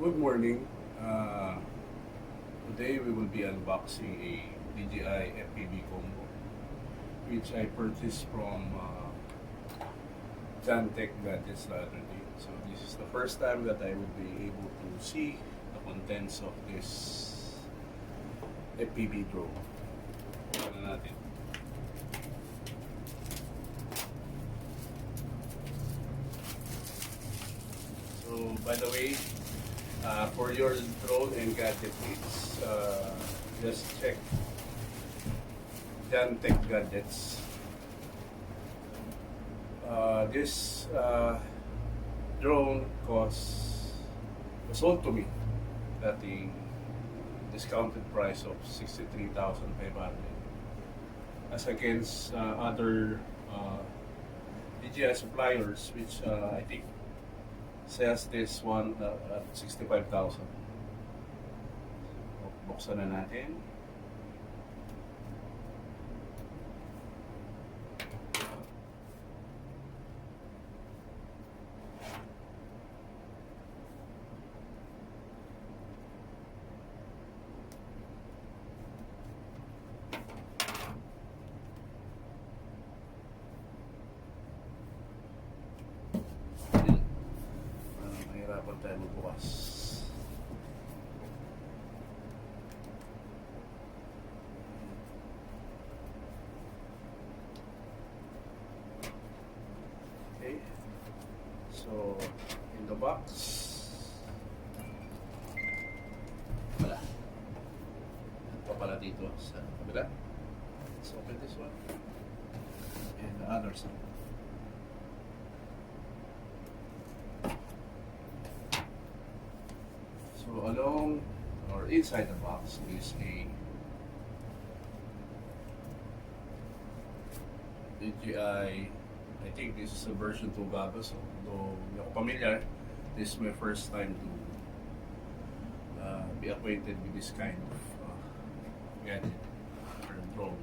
Good morning. Today we will be unboxing a DJI FPV combo which I purchased from Tech Gadgets the other day. So this is the first time that I will be able to see the contents of this FPV drone. Tignan natin. So by the way, for your drone and gadget needs, just check Tech Gadgets. This drone was sold to me at the discounted price of 63,500 as against other DJI suppliers, which I think sells this one at 65,000. Buksan na natin. Mahirapan tayo magbukas. Okay. So, in the box, wala. Ito pa pala dito sa kabila. Let's open this one. And the other side. So along or inside the box is a DJI, I think this is a version 2 goggles, so though hindi ako familiar, this is my first time to be acquainted with this kind of gadget or drone.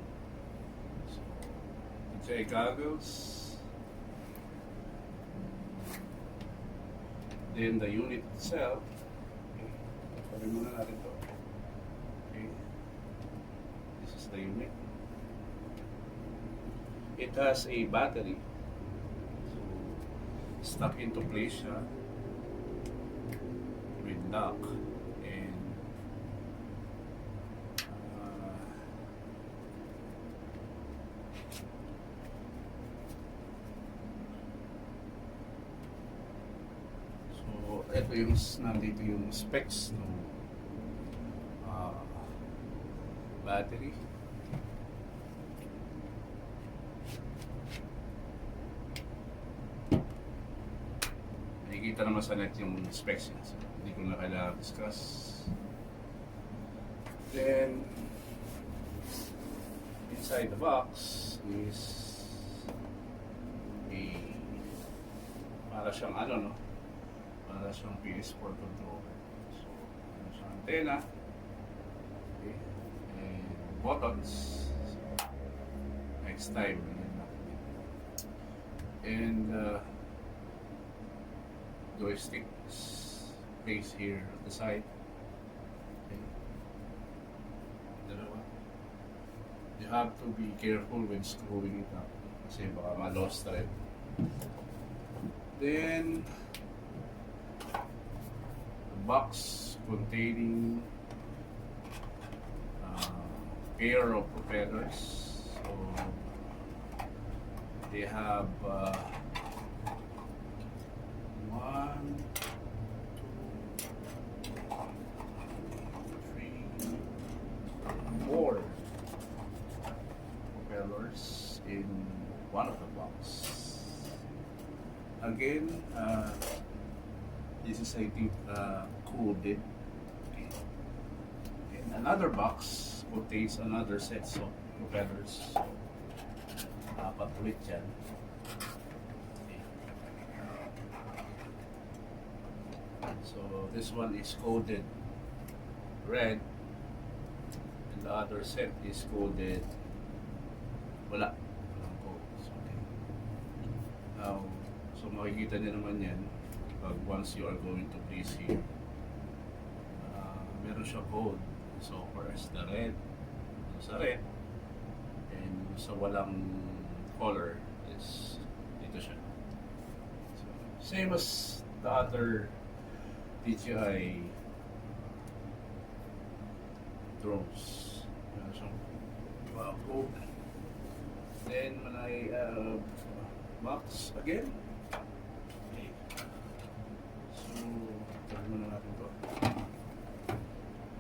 So DJI goggles, then the unit itself. Sabi muna natin to. Okay. This is the unit. It has a battery. So, stuck into place siya with lock. And so, ito yung nandito yung specs ng battery. Nakikita naman sa net yung specs yun, so hindi ko na kailangan discuss. Then inside the box is a para siyang para siyang PS4 controller. So ano siyang antena, okay, and buttons. So, next time and joysticks placed here at the side. Okay. Dalawa. You have to be careful when screwing it up kasi baka ma-lost thread. Then the box containing pair of propellers. So they have 1, 2, 3, 4 propellers in one of the box. Again, this is I think coded. Okay. And another box contains another set of propellers. So, apat ulit yan. So this one is coded red and the other set is coded walang codes. Okay. Now, so makikita niyo naman yan pag once you are going to place here meron siya code. So first the red, sa red, and sa walang color is dito siya. So, same as the other DJI Drones. Meron siyang code. Then when I box again, okay. So turn muna natin to.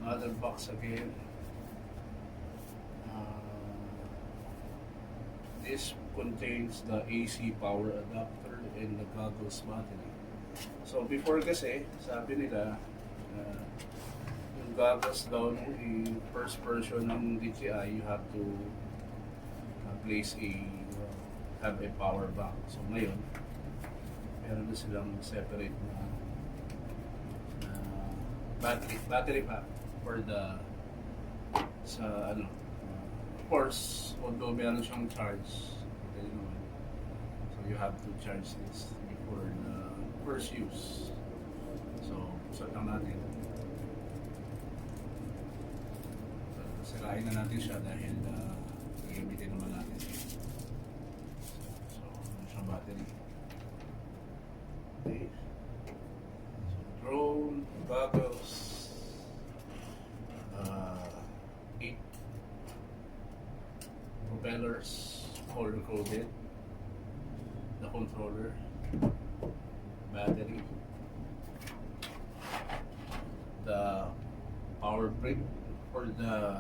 Another box again. This contains the AC power adapter and the goggles battery. So before kasi, sabi nila yung goggles daw yung first version ng DJI, you have to place have a power bank. So ngayon, meron na silang separate na battery pack for the sa ano. Of course, although meron siyang charge, so you have to charge this before the first use. So buksan lang natin. So, sirain na natin siya dahil gagamitin naman natin. So ano siyang battery. Okay. So drone, goggles, 8 propellers, color-coded, the controller, battery, the power brick for the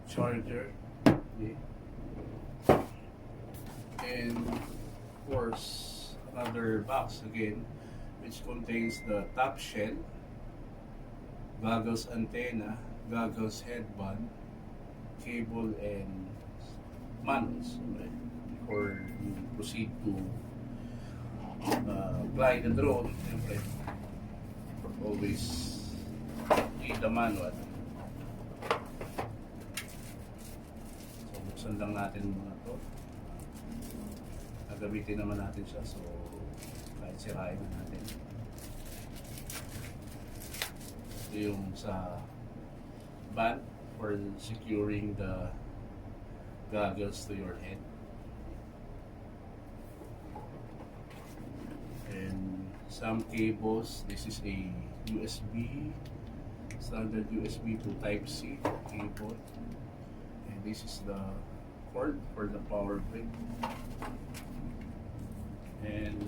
charger, okay. And of course another box again which contains the top shell, goggles antenna, goggles headband, cable, and manuals, right? Before you proceed to fly the drone, siyempre, always need the manual. So buksan lang natin muna ito. Gagamitin naman natin siya, so kahit sirain na natin. Ito yung sa band for securing the goggles to your head. And some cables, this is a USB, standard USB to Type-C cable. And this is the cord for the power brick. And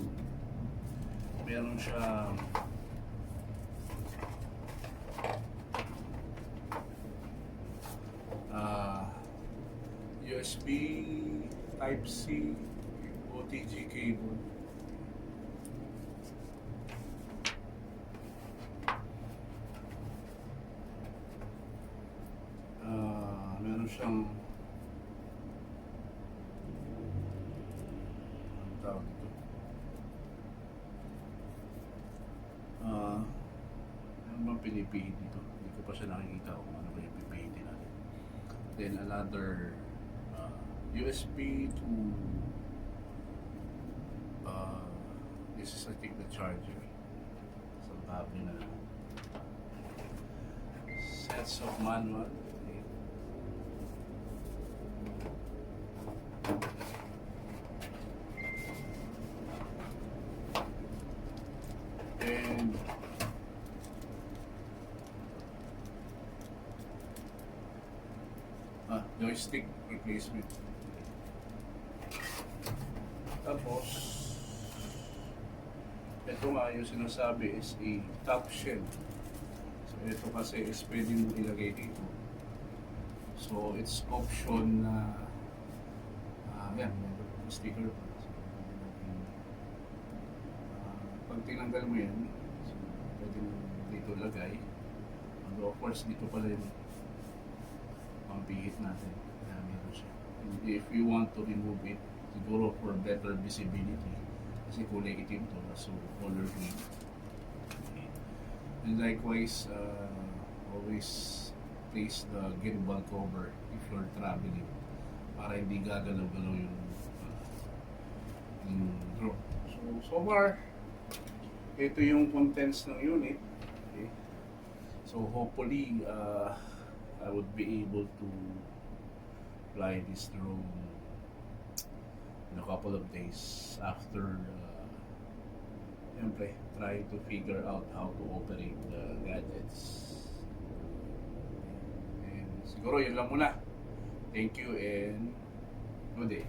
meron siya USB Type-C OTG cable. Meron siyang ang tawag dito. Ano bang pinipihit dito? Hindi ko pa siya nakikita kung ano ba yung pipihitin natin. Then another USB to this is I think the charger. So tabi na sets of manual. And joystick replacement. Tapos ito nga yung sinasabi is a top shell. So ito kasi is pwede mo ilagay dito. So it's option na yan, may sticker pa. So, pag tinanggal mo yan, so, pwede mo dito lagay. Although of course dito pala yung pampihit natin. Kaya meron siya. And if you want to remove it, siguro for better visibility, kasi kulay itim to, so color green. Okay. And likewise, always place the gimbal cover if you're traveling para hindi gagalaw-galaw yung drone. So far, ito yung contents ng unit. Okay. So hopefully, I would be able to fly this drone in a couple of days after siyempre, trying to figure out how to operate the gadgets. And siguro yun lang muna. Thank you and good day.